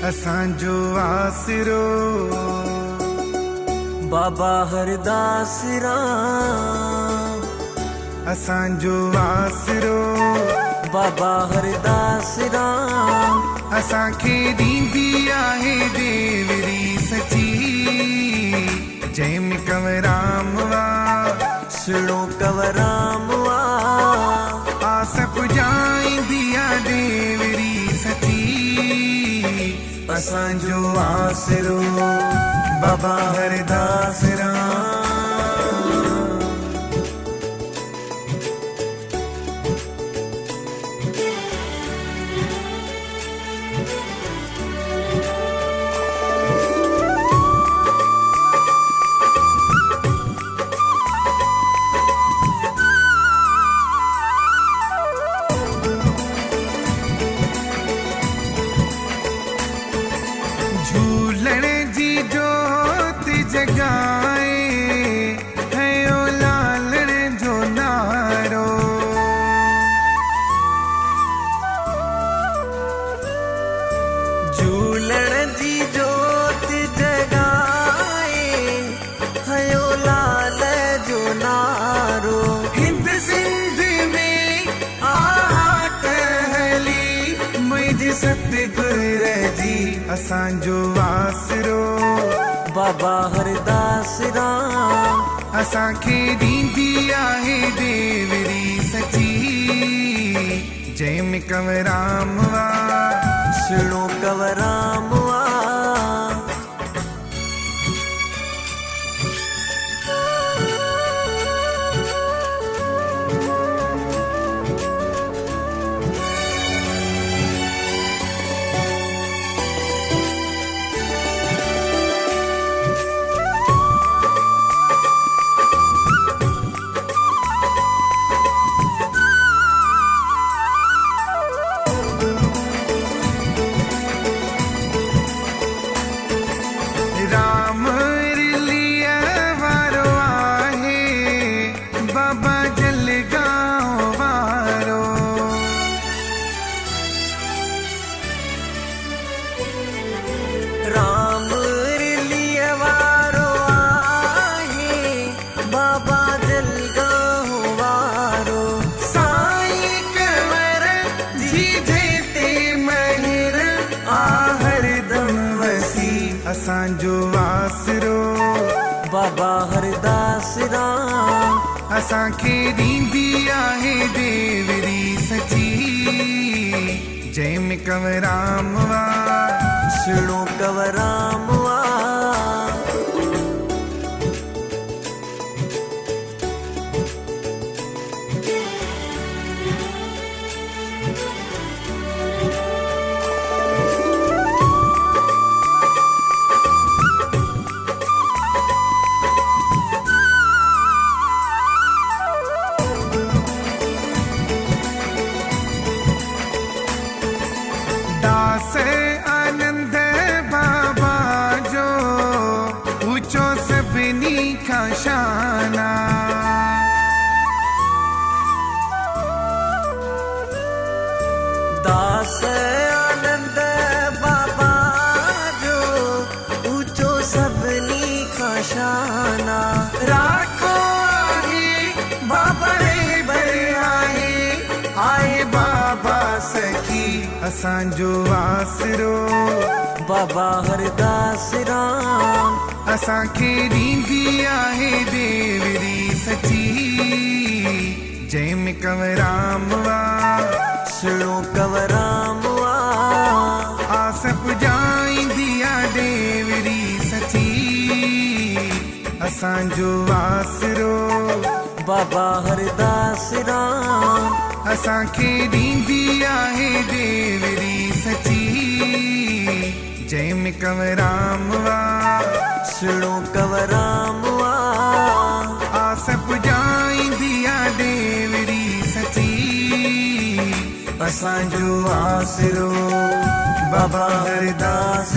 असांजो आसरो बाबा हरदास राम। असांजो आसरो बाबा हरदास राम। असांखे ॾींदी आहे देवरी सची जंहिंमें कंवराम वा सुणो कंवराम वा आस पुॼाईंदी आहे देवरी सची। असांजो आसरो बाबा हरदास राम। झूलण जी जोत जगाए हयो लालण जो नारो। झूलण जी जोत जगाए हयो लाल जो नारो। हिंद सिंध में आहट हली मुंहिंजी सतगुर जी। असांजो आसरो बाबा हरदास राम। असांखे ॾींदी आहे देवरी सची जंहिंमें कंवराम वा सुणो कंवराम वा राम रिलीअ वारो आहे बाबा जलगांव वारो। राम रिलीअ वारो आहे बाबा जलगांव वारो। साईं कंवर जी ते महिर आ हरदम वसी। असांजो आसरो बाबा हरदास राम। असांखे ॾींदी आहे देवरी सची जंहिंमें कंवराम वा सुणो कंवराम वा दास आनंद बाबा जो ऊंचो सभिनी खां शाना। दास आनंद बाबा जो ऊंचो सभिनी खां शाना। राखो आहे बाबा रे आहे बाबा सखी। असांजो आसरो बाबा हरदास राम। असांखे ॾींदी आहे देवरी सची जंहिंमें कंवराम वा सुणो कंवराम वा आस पुॼाईंदी आहे देवरी सची। असांजो आसरो बाबा हरदास राम। असांखे ॾींदी आहे देवरी सची जंहिंमें कंवराम वा सुणो कंवराम वा आस पुॼाईंदी आहे देवरी सची। असांजो आसरो बाबा हरदास